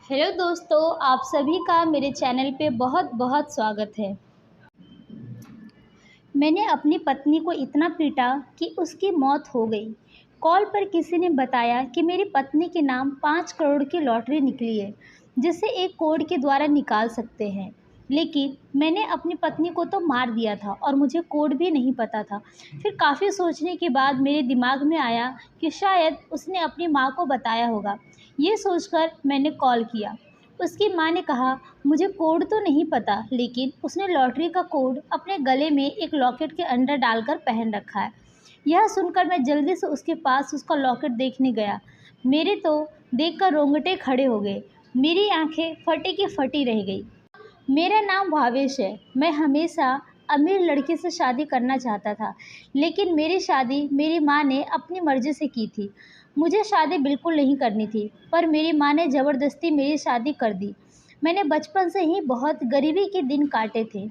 Hello दोस्तों, आप सभी का मेरे चैनल पे बहुत बहुत स्वागत है। मैंने अपनी पत्नी को इतना पीटा कि उसकी मौत हो गई। कॉल पर किसी ने बताया कि मेरी पत्नी के नाम 5 करोड़ की लॉटरी निकली है, जिसे एक कोड के द्वारा निकाल सकते हैं। लेकिन मैंने अपनी पत्नी को तो मार दिया था और मुझे कोड भी नहीं पता था। फिर काफ़ी सोचने के बाद मेरे दिमाग में आया कि शायद उसने अपनी माँ को बताया होगा। ये सोचकर मैंने कॉल किया। उसकी माँ ने कहा, मुझे कोड तो नहीं पता, लेकिन उसने लॉटरी का कोड अपने गले में एक लॉकेट के अंदर डालकर पहन रखा है। यह सुनकर मैं जल्दी से उसके पास उसका लॉकेट देखने गया। मेरे तो देखकर रोंगटे खड़े हो गए। मेरी आंखें फटी की फटी रह गई। मेरा नाम भावेश है। मैं हमेशा अमीर लड़की से शादी करना चाहता था, लेकिन मेरी शादी मेरी माँ ने अपनी मर्ज़ी से की थी। मुझे शादी बिल्कुल नहीं करनी थी, पर मेरी माँ ने ज़बरदस्ती मेरी शादी कर दी। मैंने बचपन से ही बहुत गरीबी के दिन काटे थे।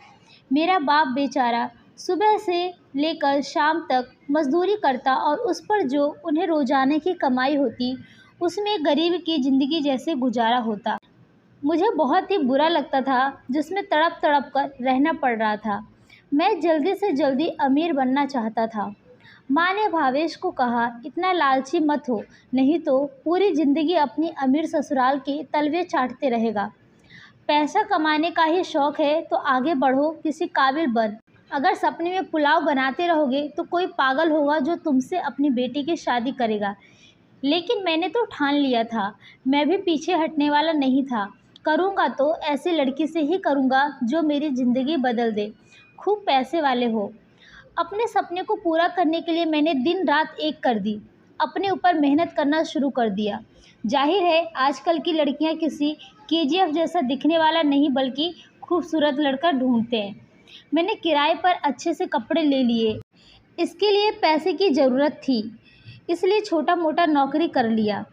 मेरा बाप बेचारा सुबह से लेकर शाम तक मज़दूरी करता और उस पर जो उन्हें रोज़ाना की कमाई होती, उसमें गरीब की ज़िंदगी जैसे गुजारा होता। मुझे बहुत ही बुरा लगता था, जिसमें तड़प तड़प कर रहना पड़ रहा था। मैं जल्दी से जल्दी अमीर बनना चाहता था। माँ ने भावेश को कहा, इतना लालची मत हो, नहीं तो पूरी ज़िंदगी अपनी अमीर ससुराल के तलवे चाटते रहेगा। पैसा कमाने का ही शौक़ है तो आगे बढ़ो, किसी काबिल बन। अगर सपने में पुलाव बनाते रहोगे तो कोई पागल होगा जो तुमसे अपनी बेटी की शादी करेगा। लेकिन मैंने तो ठान लिया था, मैं भी पीछे हटने वाला नहीं था। करूँगा तो ऐसी लड़की से ही करूँगा जो मेरी ज़िंदगी बदल दे, खूब पैसे वाले हो। अपने सपने को पूरा करने के लिए मैंने दिन रात एक कर दी, अपने ऊपर मेहनत करना शुरू कर दिया। जाहिर है आजकल की लड़कियां किसी केजीएफ जैसा दिखने वाला नहीं बल्कि खूबसूरत लड़का ढूंढते हैं। मैंने किराए पर अच्छे से कपड़े ले लिए। इसके लिए पैसे की ज़रूरत थी, इसलिए छोटा मोटा नौकरी कर लिया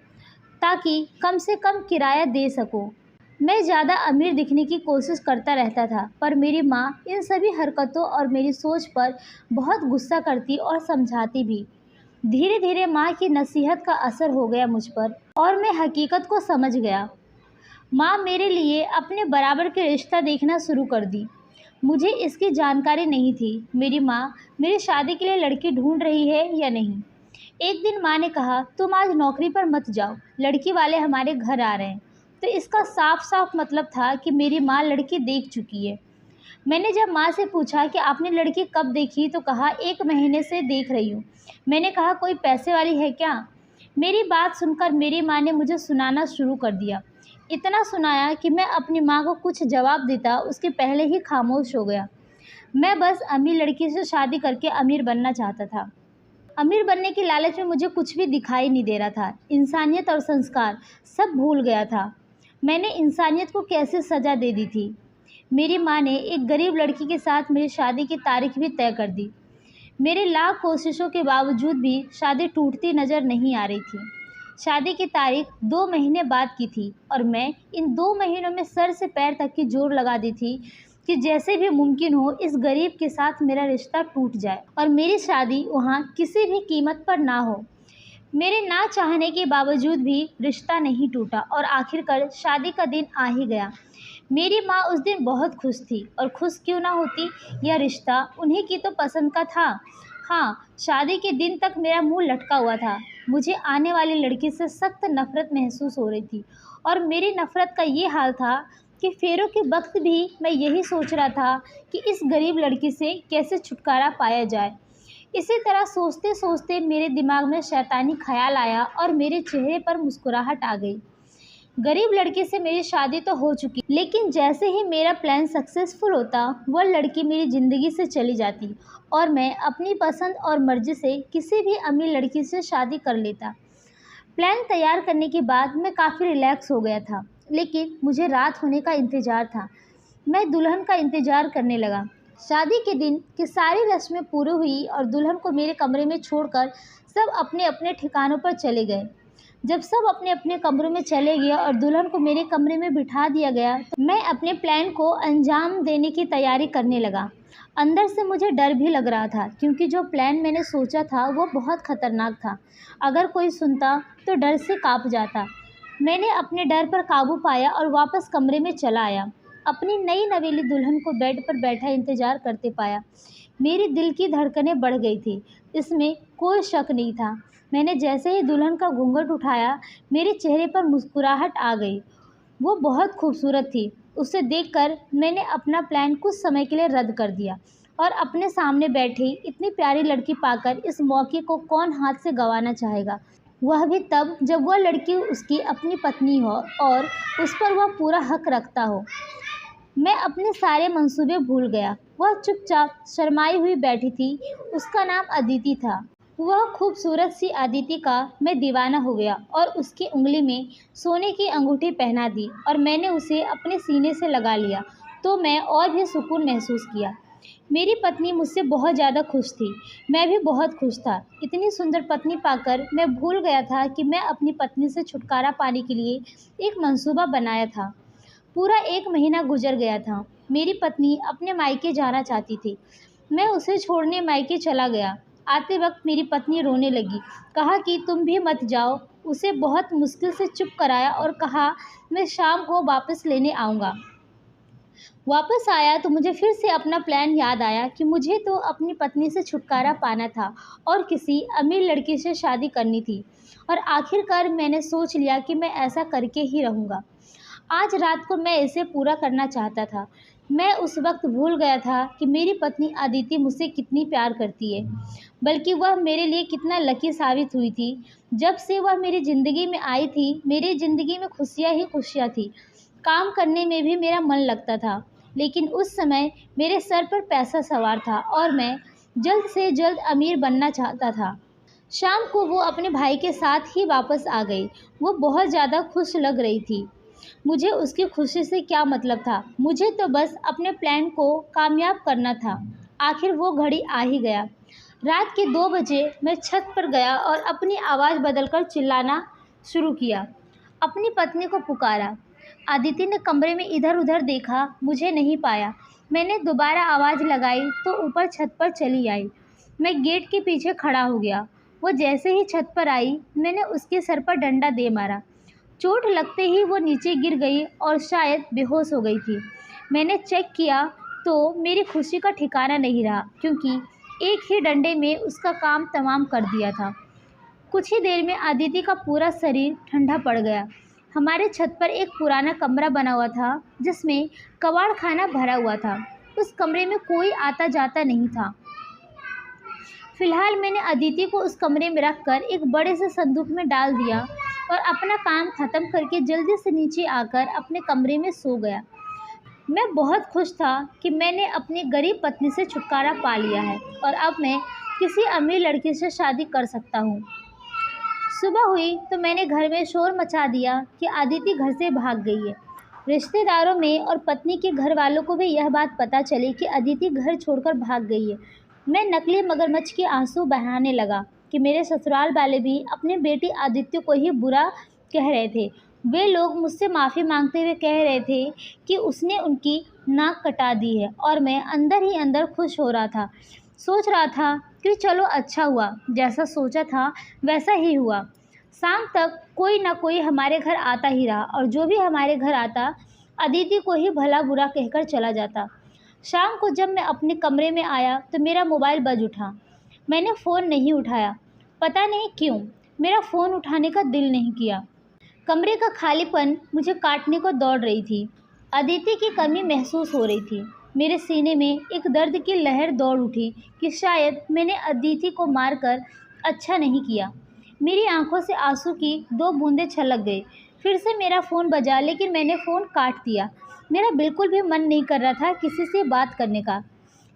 ताकि कम से कम किराया दे सकूं। मैं ज़्यादा अमीर दिखने की कोशिश करता रहता था, पर मेरी माँ इन सभी हरकतों और मेरी सोच पर बहुत गुस्सा करती और समझाती भी। धीरे धीरे माँ की नसीहत का असर हो गया मुझ पर और मैं हकीकत को समझ गया। माँ मेरे लिए अपने बराबर के रिश्ता देखना शुरू कर दी। मुझे इसकी जानकारी नहीं थी। मेरी माँ मेरी शादी के लिए लड़की ढूंढ रही है या नहीं। एक दिन माँ ने कहा, तुम आज नौकरी पर मत जाओ, लड़की वाले हमारे घर आ रहे हैं। तो इसका साफ साफ मतलब था कि मेरी माँ लड़की देख चुकी है। मैंने जब माँ से पूछा कि आपने लड़की कब देखी, तो कहा 1 महीने से देख रही हूँ। मैंने कहा, कोई पैसे वाली है क्या? मेरी बात सुनकर मेरी माँ ने मुझे सुनाना शुरू कर दिया। इतना सुनाया कि मैं अपनी माँ को कुछ जवाब देता उसके पहले ही खामोश हो गया। मैं बस अमीर लड़की से शादी करके अमीर बनना चाहता था। अमीर बनने की लालच में मुझे कुछ भी दिखाई नहीं दे रहा था। इंसानियत और संस्कार सब भूल गया था। मैंने इंसानियत को कैसे सज़ा दे दी थी। मेरी माँ ने एक गरीब लड़की के साथ मेरी शादी की तारीख भी तय कर दी। मेरे लाख कोशिशों के बावजूद भी शादी टूटती नज़र नहीं आ रही थी। शादी की तारीख 2 महीने बाद की थी और मैं इन 2 महीनों में सर से पैर तक की जोर लगा दी थी कि जैसे भी मुमकिन हो इस गरीब के साथ मेरा रिश्ता टूट जाए और मेरी शादी वहाँ किसी भी कीमत पर ना हो। मेरे ना चाहने के बावजूद भी रिश्ता नहीं टूटा और आखिरकार शादी का दिन आ ही गया। मेरी माँ उस दिन बहुत खुश थी और खुश क्यों ना होती, यह रिश्ता उन्हीं की तो पसंद का था। हाँ, शादी के दिन तक मेरा मुंह लटका हुआ था। मुझे आने वाली लड़की से सख्त नफरत महसूस हो रही थी और मेरी नफरत का ये हाल था कि फेरों के वक्त भी मैं यही सोच रहा था कि इस गरीब लड़की से कैसे छुटकारा पाया जाए। इसी तरह सोचते सोचते मेरे दिमाग में शैतानी ख्याल आया और मेरे चेहरे पर मुस्कुराहट आ गई। गरीब लड़की से मेरी शादी तो हो चुकी, लेकिन जैसे ही मेरा प्लान सक्सेसफुल होता, वह लड़की मेरी ज़िंदगी से चली जाती और मैं अपनी पसंद और मर्ज़ी से किसी भी अमीर लड़की से शादी कर लेता। प्लान तैयार करने के बाद मैं काफ़ी रिलैक्स हो गया था, लेकिन मुझे रात होने का इंतज़ार था। मैं दुल्हन का इंतज़ार करने लगा। शादी के दिन की सारी रस्में पूरी हुई और दुल्हन को मेरे कमरे में छोड़कर सब अपने अपने ठिकानों पर चले गए। जब सब अपने अपने कमरों में चले गए और दुल्हन को मेरे कमरे में बिठा दिया गया, तो मैं अपने प्लान को अंजाम देने की तैयारी करने लगा। अंदर से मुझे डर भी लग रहा था, क्योंकि जो प्लान मैंने सोचा था वो बहुत खतरनाक था। अगर कोई सुनता तो डर से कांप जाता। मैंने अपने डर पर काबू पाया और वापस कमरे में चला आया। अपनी नई नवेली दुल्हन को बेड पर बैठा इंतजार करते पाया। मेरी दिल की धड़कनें बढ़ गई थी, इसमें कोई शक नहीं था। मैंने जैसे ही दुल्हन का घूंघट उठाया, मेरे चेहरे पर मुस्कुराहट आ गई। वो बहुत खूबसूरत थी। उसे देखकर मैंने अपना प्लान कुछ समय के लिए रद्द कर दिया और अपने सामने बैठी इतनी प्यारी लड़की पाकर इस मौके को कौन हाथ से गंवाना चाहेगा। वह भी तब जब वह लड़की उसकी अपनी पत्नी हो और उस पर वह पूरा हक रखता हो। मैं अपने सारे मंसूबे भूल गया। वह चुपचाप शर्माई हुई बैठी थी। उसका नाम अदिति था। वह खूबसूरत सी अदिति का मैं दीवाना हो गया और उसकी उंगली में सोने की अंगूठी पहना दी और मैंने उसे अपने सीने से लगा लिया तो मैं और भी सुकून महसूस किया। मेरी पत्नी मुझसे बहुत ज़्यादा खुश थी। मैं भी बहुत खुश था। इतनी सुंदर पत्नी पाकर मैं भूल गया था कि मैं अपनी पत्नी से छुटकारा पाने के लिए एक मंसूबा बनाया था। पूरा 1 महीना गुजर गया था। मेरी पत्नी अपने मायके जाना चाहती थी। मैं उसे छोड़ने मायके चला गया। आते वक्त मेरी पत्नी रोने लगी। कहा कि तुम भी मत जाओ। उसे बहुत मुश्किल से चुप कराया और कहा मैं शाम को वापस लेने आऊँगा। वापस आया तो मुझे फिर से अपना प्लान याद आया कि मुझे तो अपनी पत्नी से छुटकारा पाना था और किसी अमीर लड़की से शादी करनी थी। और आखिरकार मैंने सोच लिया कि मैं ऐसा करके ही रहूँगा। आज रात को मैं इसे पूरा करना चाहता था। मैं उस वक्त भूल गया था कि मेरी पत्नी अदिति मुझसे कितनी प्यार करती है, बल्कि वह मेरे लिए कितना लकी साबित हुई थी। जब से वह मेरी ज़िंदगी में आई थी, मेरी ज़िंदगी में खुशियाँ ही खुशियाँ थी। काम करने में भी मेरा मन लगता था, लेकिन उस समय मेरे सर पर पैसा सवार था और मैं जल्द से जल्द अमीर बनना चाहता था। शाम को वो अपने भाई के साथ ही वापस आ गई। वो बहुत ज़्यादा खुश लग रही थी। मुझे उसकी खुशी से क्या मतलब था। मुझे तो बस अपने प्लान को कामयाब करना था। आखिर वो घड़ी आ ही गया। रात के 2 बजे मैं छत पर गया और अपनी आवाज़ बदलकर चिल्लाना शुरू किया। अपनी पत्नी को पुकारा। अदिति ने कमरे में इधर-उधर देखा, मुझे नहीं पाया। मैंने दोबारा आवाज़ लगाई तो ऊपर छत पर चली आई। मैं गेट के पीछे खड़ा हो गया। वो जैसे ही छत पर आई, मैंने उसके सर पर डंडा दे मारा। चोट लगते ही वो नीचे गिर गई और शायद बेहोश हो गई थी। मैंने चेक किया तो मेरी खुशी का ठिकाना नहीं रहा, क्योंकि एक ही डंडे में उसका काम तमाम कर दिया था। कुछ ही देर में अदिति का पूरा शरीर ठंडा पड़ गया। हमारे छत पर एक पुराना कमरा बना हुआ था, जिसमें कबाड़ खाना भरा हुआ था। उस कमरे में कोई आता जाता नहीं था। फिलहाल मैंने अदिति को उस कमरे में रखकर एक बड़े से संदूक में डाल दिया और अपना काम ख़त्म करके जल्दी से नीचे आकर अपने कमरे में सो गया। मैं बहुत खुश था कि मैंने अपनी गरीब पत्नी से छुटकारा पा लिया है और अब मैं किसी अमीर लड़की से शादी कर सकता हूँ। सुबह हुई तो मैंने घर में शोर मचा दिया कि अदिति घर से भाग गई है। रिश्तेदारों में और पत्नी के घर वालों को भी यह बात पता चली कि अदिति घर छोड़कर भाग गई है। मैं नकली मगरमच्छ के आंसू बहाने लगा कि मेरे ससुराल वाले भी अपनी बेटी आदित्य को ही बुरा कह रहे थे। वे लोग मुझसे माफ़ी मांगते हुए कह रहे थे कि उसने उनकी नाक कटा दी है और मैं अंदर ही अंदर खुश हो रहा था। सोच रहा था कि चलो अच्छा हुआ, जैसा सोचा था वैसा ही हुआ। शाम तक कोई ना कोई हमारे घर आता ही रहा और जो भी हमारे घर आता अदिति को ही भला बुरा कहकर चला जाता। शाम को जब मैं अपने कमरे में आया तो मेरा मोबाइल बज उठा। मैंने फ़ोन नहीं उठाया। पता नहीं क्यों, मेरा फ़ोन उठाने का दिल नहीं किया। कमरे का खालीपन मुझे काटने को दौड़ रही थी। अदिति की कमी महसूस हो रही थी। मेरे सीने में एक दर्द की लहर दौड़ उठी कि शायद मैंने अदिति को मारकर अच्छा नहीं किया। मेरी आंखों से आंसू की 2 बूंदें छलक गई। फिर से मेरा फ़ोन बजा, लेकिन मैंने फ़ोन काट दिया। मेरा बिल्कुल भी मन नहीं कर रहा था किसी से बात करने का।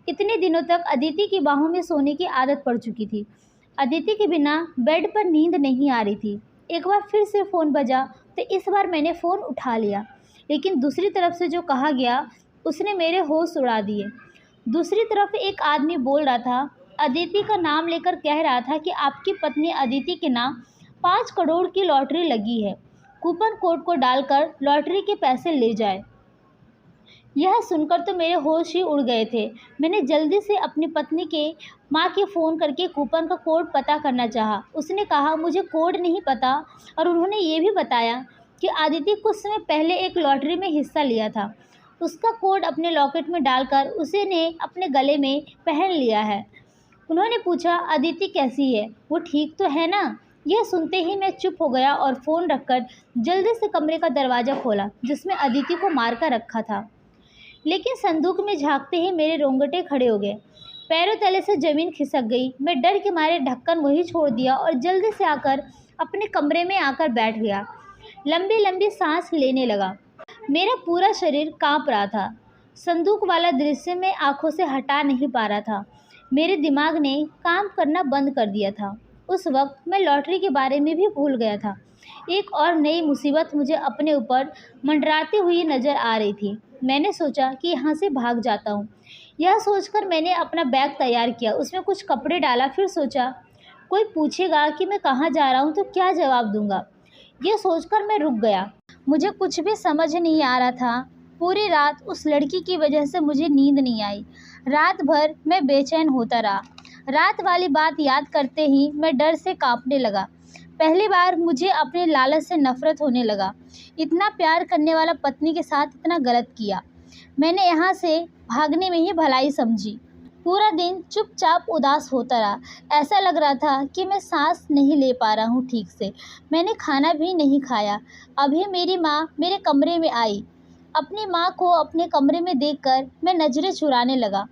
इतने दिनों तक अदिति की बाहों में सोने की आदत पड़ चुकी थी। अदिति के बिना बेड पर नींद नहीं आ रही थी। एक बार फिर से फ़ोन बजा तो इस बार मैंने फ़ोन उठा लिया, लेकिन दूसरी तरफ से जो कहा गया उसने मेरे होश उड़ा दिए। दूसरी तरफ एक आदमी बोल रहा था, अदिति का नाम लेकर कह रहा था कि आपकी पत्नी अदिति के नाम 5 करोड़ की लॉटरी लगी है। कूपन कोड को डालकर लॉटरी के पैसे ले जाए। यह सुनकर तो मेरे होश ही उड़ गए थे। मैंने जल्दी से अपनी पत्नी के माँ के फ़ोन करके कूपन का कोड पता करना चाहा। उसने कहा मुझे कोड नहीं पता और उन्होंने ये भी बताया कि अदिति कुछ समय पहले एक लॉटरी में हिस्सा लिया था। उसका कोड अपने लॉकेट में डालकर उसी ने अपने गले में पहन लिया है। उन्होंने पूछा, अदिति कैसी है, वो ठीक तो है ना? यह सुनते ही मैं चुप हो गया और फ़ोन रखकर जल्दी से कमरे का दरवाज़ा खोला जिसमें अदिति को मार कर रखा था। लेकिन संदूक में झांकते ही मेरे रोंगटे खड़े हो गए। पैरों तले से ज़मीन खिसक गई। मैं डर के मारे ढक्कन वहीं छोड़ दिया और जल्दी से आकर अपने कमरे में आकर बैठ गया। लंबी लंबी सांस लेने लगा। मेरा पूरा शरीर कांप रहा था। संदूक वाला दृश्य मैं आंखों से हटा नहीं पा रहा था। मेरे दिमाग ने काम करना बंद कर दिया था। उस वक्त मैं लॉटरी के बारे में भी भूल गया था। एक और नई मुसीबत मुझे अपने ऊपर मंडराती हुई नजर आ रही थी। मैंने सोचा कि यहाँ से भाग जाता हूँ। यह सोचकर मैंने अपना बैग तैयार किया, उसमें कुछ कपड़े डाला। फिर सोचा, कोई पूछेगा कि मैं कहाँ जा रहा हूँ तो क्या जवाब दूंगा। यह सोचकर मैं रुक गया। मुझे कुछ भी समझ नहीं आ रहा था। पूरी रात उस लड़की की वजह से मुझे नींद नहीं आई। रात भर मैं बेचैन होता रहा। रात वाली बात याद करते ही मैं डर से कांपने लगा। पहली बार मुझे अपने लालच से नफरत होने लगा। इतना प्यार करने वाला पत्नी के साथ इतना गलत किया। मैंने यहाँ से भागने में ही भलाई समझी। पूरा दिन चुपचाप उदास होता रहा। ऐसा लग रहा था कि मैं सांस नहीं ले पा रहा हूँ ठीक से। मैंने खाना भी नहीं खाया। अभी मेरी माँ मेरे कमरे में आई। अपनी माँ को अपने कमरे में देखकर मैं नज़रें चुराने लगा।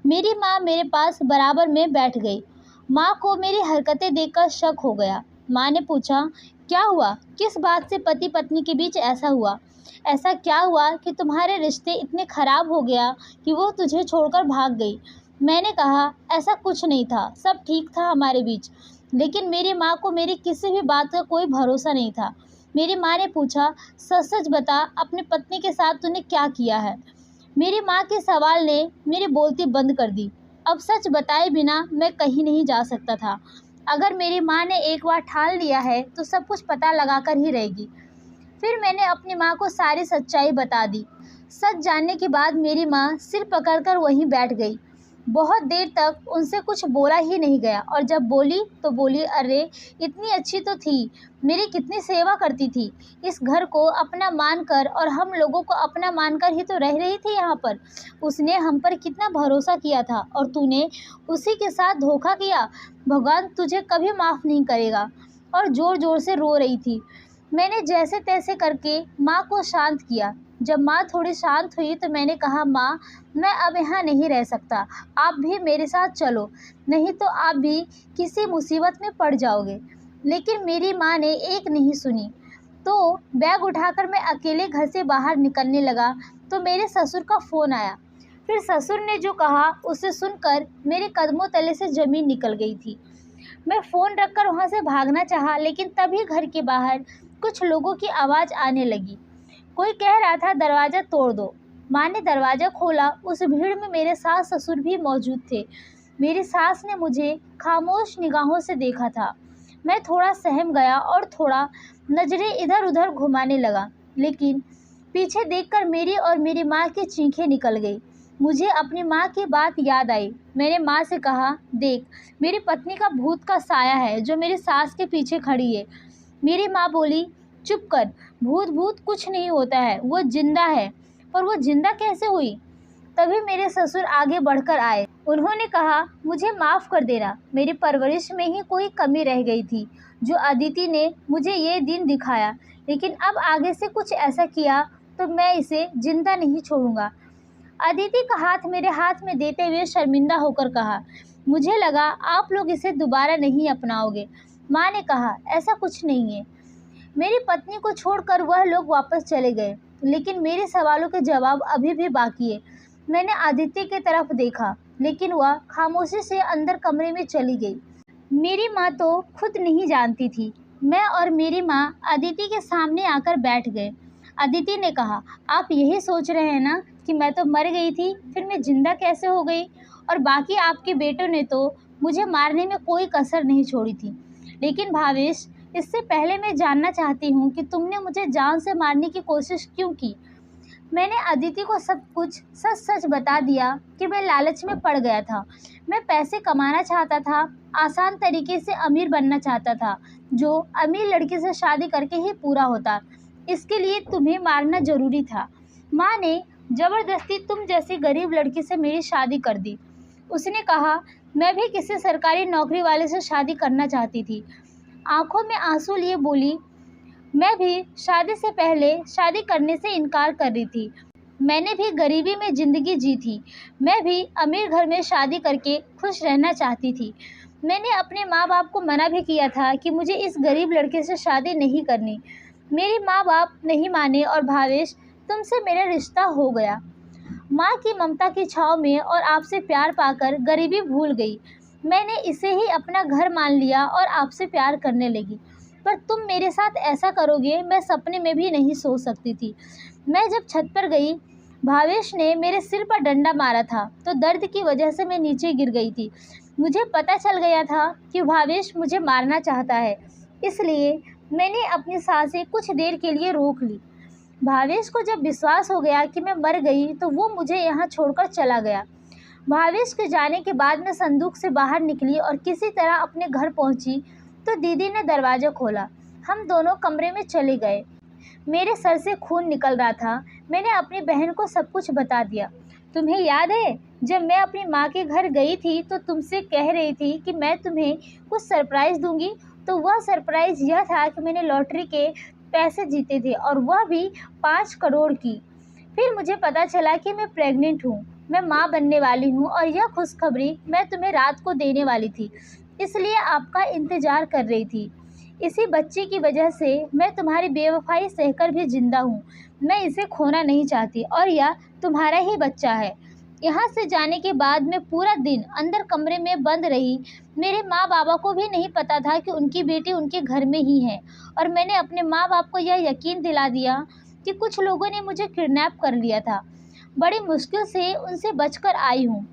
मेरी माँ मेरे पास बराबर में बैठ गई। माँ को मेरी हरकतें देखकर शक हो गया। माँ ने पूछा, क्या हुआ? किस बात से पति पत्नी के बीच ऐसा हुआ? ऐसा क्या हुआ कि तुम्हारे रिश्ते इतने ख़राब हो गया कि वो तुझे छोड़कर भाग गई? मैंने कहा, ऐसा कुछ नहीं था, सब ठीक था हमारे बीच। लेकिन मेरी माँ को मेरी किसी भी बात का कोई भरोसा नहीं था। मेरी माँ ने पूछा, सच सच बता, अपनी पत्नी के साथ तूने क्या किया है? मेरी माँ के सवाल ने मेरी बोलती बंद कर दी। अब सच बताए बिना मैं कहीं नहीं जा सकता था। अगर मेरी माँ ने एक बार ठान लिया है तो सब कुछ पता लगा कर ही रहेगी। फिर मैंने अपनी माँ को सारी सच्चाई बता दी। सच जानने के बाद मेरी माँ सिर पकड़कर वहीं बैठ गई। बहुत देर तक उनसे कुछ बोला ही नहीं गया और जब बोली तो बोली, अरे इतनी अच्छी तो थी, मेरी कितनी सेवा करती थी, इस घर को अपना मानकर और हम लोगों को अपना मानकर ही तो रह रही थी यहाँ पर। उसने हम पर कितना भरोसा किया था और तूने उसी के साथ धोखा किया। भगवान तुझे कभी माफ़ नहीं करेगा। और ज़ोर ज़ोर से रो रही थी। मैंने जैसे तैसे करके माँ को शांत किया। जब माँ थोड़ी शांत हुई तो मैंने कहा, माँ मैं अब यहाँ नहीं रह सकता, आप भी मेरे साथ चलो, नहीं तो आप भी किसी मुसीबत में पड़ जाओगे। लेकिन मेरी माँ ने एक नहीं सुनी। तो बैग उठाकर मैं अकेले घर से बाहर निकलने लगा तो मेरे ससुर का फ़ोन आया। फिर ससुर ने जो कहा उसे सुनकर मेरे कदमों तले से ज़मीन निकल गई थी। मैं फ़ोन रखकर वहाँ से भागना चाहा, लेकिन तभी घर के बाहर कुछ लोगों की आवाज़ आने लगी। कोई कह रहा था, दरवाज़ा तोड़ दो। माँ ने दरवाज़ा खोला। उस भीड़ में मेरे सास ससुर भी मौजूद थे। मेरी सास ने मुझे खामोश निगाहों से देखा था। मैं थोड़ा सहम गया और थोड़ा नज़रें इधर उधर घुमाने लगा, लेकिन पीछे देखकर मेरी और मेरी माँ की चीखें निकल गई। मुझे अपनी माँ की बात याद आई। मैंने माँ से कहा, देख मेरी पत्नी का भूत का साया है जो मेरी सास के पीछे खड़ी है। मेरी माँ बोली, चुप कर, भूत भूत कुछ नहीं होता है, वो जिंदा है। पर वो जिंदा कैसे हुई? तभी मेरे ससुर आगे बढ़कर आए। उन्होंने कहा, मुझे माफ़ कर देना, मेरी परवरिश में ही कोई कमी रह गई थी जो अदिति ने मुझे ये दिन दिखाया। लेकिन अब आगे से कुछ ऐसा किया तो मैं इसे जिंदा नहीं छोड़ूंगा। अदिति का हाथ मेरे हाथ में देते हुए शर्मिंदा होकर कहा, मुझे लगा आप लोग इसे दोबारा नहीं अपनाओगे। माँ ने कहा, ऐसा कुछ नहीं है। मेरी पत्नी को छोड़कर वह लोग वापस चले गए, लेकिन मेरे सवालों के जवाब अभी भी बाकी है। मैंने आदित्य की तरफ देखा, लेकिन वह खामोशी से अंदर कमरे में चली गई। मेरी माँ तो खुद नहीं जानती थी। मैं और मेरी माँ अदिति के सामने आकर बैठ गए। अदिति ने कहा, आप यही सोच रहे हैं ना कि मैं तो मर गई थी, फिर मैं जिंदा कैसे हो गई? और बाकी आपके बेटों ने तो मुझे मारने में कोई कसर नहीं छोड़ी थी। लेकिन भावेश, इससे पहले मैं जानना चाहती हूँ कि तुमने मुझे जान से मारने की कोशिश क्यों की? मैंने अदिति को सब कुछ सच सच बता दिया कि मैं लालच में पड़ गया था। मैं पैसे कमाना चाहता था, आसान तरीके से अमीर बनना चाहता था, जो अमीर लड़की से शादी करके ही पूरा होता। इसके लिए तुम्हें मारना ज़रूरी था। माँ ने ज़बरदस्ती तुम जैसी गरीब लड़की से मेरी शादी कर दी। उसने कहा, मैं भी किसी सरकारी नौकरी वाले से शादी करना चाहती थी। आंखों में आंसू लिए बोली, मैं भी शादी से पहले शादी करने से इनकार कर रही थी। मैंने भी गरीबी में ज़िंदगी जी थी। मैं भी अमीर घर में शादी करके खुश रहना चाहती थी। मैंने अपने माँ बाप को मना भी किया था कि मुझे इस गरीब लड़के से शादी नहीं करनी। मेरे माँ बाप नहीं माने और भावेश, तुमसे मेरा रिश्ता हो गया। माँ की ममता की छाँव में और आपसे प्यार पाकर गरीबी भूल गई। मैंने इसे ही अपना घर मान लिया और आपसे प्यार करने लगी। पर तुम मेरे साथ ऐसा करोगे, मैं सपने में भी नहीं सोच सकती थी। मैं जब छत पर गई, भावेश ने मेरे सिर पर डंडा मारा था, तो दर्द की वजह से मैं नीचे गिर गई थी। मुझे पता चल गया था कि भावेश मुझे मारना चाहता है, इसलिए मैंने अपनी सांसें कुछ देर के लिए रोक ली। भावेश को जब विश्वास हो गया कि मैं मर गई, तो वो मुझे यहाँ छोड़कर चला गया। भावेश के जाने के बाद मैं संदूक से बाहर निकली और किसी तरह अपने घर पहुँची, तो दीदी ने दरवाज़ा खोला। हम दोनों कमरे में चले गए। मेरे सर से खून निकल रहा था। मैंने अपनी बहन को सब कुछ बता दिया। तुम्हें याद है, जब मैं अपनी माँ के घर गई थी तो तुमसे कह रही थी कि मैं तुम्हें कुछ सरप्राइज़ दूंगी, तो वह सरप्राइज़ यह था कि मैंने लॉटरी के पैसे जीते थे, और वह भी 5 करोड़ की। फिर मुझे पता चला कि मैं प्रेग्नेंट हूँ, मैं माँ बनने वाली हूँ, और यह खुशखबरी मैं तुम्हें रात को देने वाली थी, इसलिए आपका इंतज़ार कर रही थी। इसी बच्चे की वजह से मैं तुम्हारी बेवफाई सहकर भी जिंदा हूँ। मैं इसे खोना नहीं चाहती, और यह तुम्हारा ही बच्चा है। यहाँ से जाने के बाद मैं पूरा दिन अंदर कमरे में बंद रही। मेरे माँ बाबा को भी नहीं पता था कि उनकी बेटी उनके घर में ही है, और मैंने अपने माँ बाप को यह यकीन दिला दिया कि कुछ लोगों ने मुझे किडनैप कर लिया था। बड़ी मुश्किल से उनसे बचकर आई हूँ,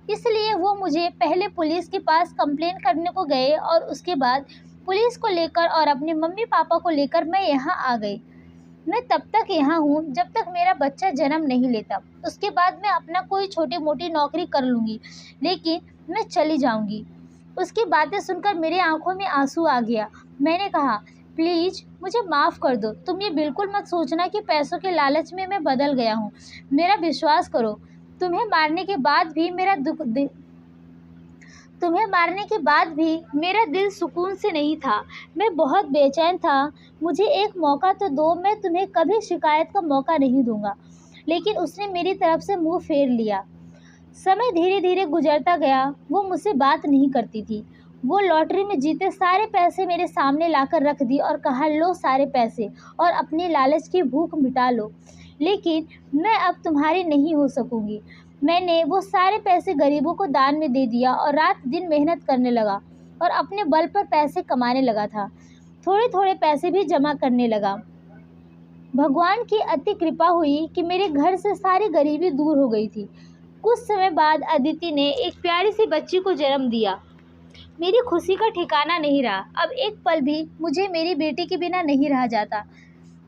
इसलिए वो मुझे पहले पुलिस के पास कंप्लेंट करने को गए, और उसके बाद पुलिस को लेकर और अपने मम्मी पापा को लेकर मैं यहाँ आ गई। मैं तब तक यहाँ हूँ जब तक मेरा बच्चा जन्म नहीं लेता। उसके बाद मैं अपना कोई छोटी मोटी नौकरी कर लूँगी, लेकिन मैं चली जाऊँगी। उसकी बातें सुनकर मेरी आंखों में आंसू आ गया। मैंने कहा, प्लीज़ मुझे माफ़ कर दो। तुम ये बिल्कुल मत सोचना कि पैसों के लालच में मैं बदल गया हूँ। मेरा विश्वास करो, तुम्हें मारने के बाद भी मेरा दिल सुकून से नहीं था। मैं बहुत बेचैन था। मुझे एक मौका तो दो, मैं तुम्हें कभी शिकायत का मौका नहीं दूंगा। लेकिन उसने मेरी तरफ से मुंह फेर लिया। समय धीरे धीरे गुजरता गया। वो मुझसे बात नहीं करती थी। वो लॉटरी में जीते सारे पैसे मेरे सामने लाकर रख दी और कहा, लो सारे पैसे और अपनी लालच की भूख मिटा लो। लेकिन मैं अब तुम्हारी नहीं हो सकूंगी। मैंने वो सारे पैसे गरीबों को दान में दे दिया और रात दिन मेहनत करने लगा और अपने बल पर पैसे कमाने लगा था। थोड़े थोड़े पैसे भी जमा करने लगा। भगवान की अति कृपा हुई कि मेरे घर से सारी गरीबी दूर हो गई थी। कुछ समय बाद अदिति ने एक प्यारी सी बच्ची को जन्म दिया। मेरी खुशी का ठिकाना नहीं रहा। अब एक पल भी मुझे मेरी बेटी के बिना नहीं रहा जाता।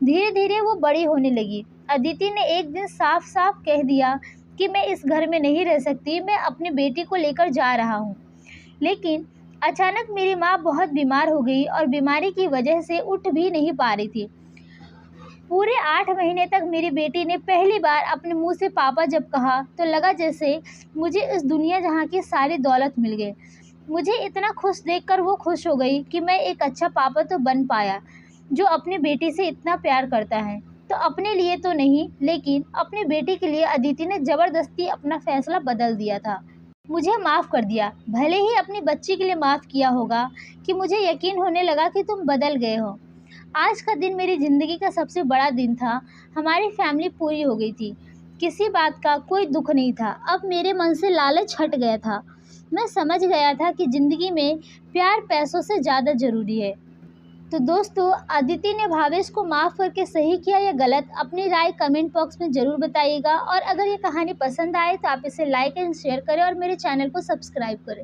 धीरे धीरे वो बड़ी होने लगी। अदिति ने एक दिन साफ साफ कह दिया कि मैं इस घर में नहीं रह सकती, मैं अपनी बेटी को लेकर जा रहा हूँ। लेकिन अचानक मेरी माँ बहुत बीमार हो गई और बीमारी की वजह से उठ भी नहीं पा रही थी। पूरे 8 महीने तक मेरी बेटी ने पहली बार अपने मुंह से पापा जब कहा, तो लगा जैसे मुझे इस दुनिया जहाँ की सारी दौलत मिल गई। मुझे इतना खुश देखकर वो खुश हो गई कि मैं एक अच्छा पापा तो बन पाया, जो अपनी बेटी से इतना प्यार करता है। तो अपने लिए तो नहीं, लेकिन अपनी बेटी के लिए अदिति ने ज़बरदस्ती अपना फैसला बदल दिया था। मुझे माफ़ कर दिया। भले ही अपनी बच्ची के लिए माफ़ किया होगा कि मुझे यकीन होने लगा कि तुम बदल गए हो। आज का दिन मेरी ज़िंदगी का सबसे बड़ा दिन था। हमारी फैमिली पूरी हो गई थी। किसी बात का कोई दुख नहीं था। अब मेरे मन से लालच हट गया था। मैं समझ गया था कि ज़िंदगी में प्यार पैसों से ज़्यादा ज़रूरी है। तो दोस्तों, अदिति ने भावेश को माफ़ करके सही किया या गलत, अपनी राय कमेंट बॉक्स में ज़रूर बताइएगा। और अगर ये कहानी पसंद आए तो आप इसे लाइक एंड शेयर करें और मेरे चैनल को सब्सक्राइब करें।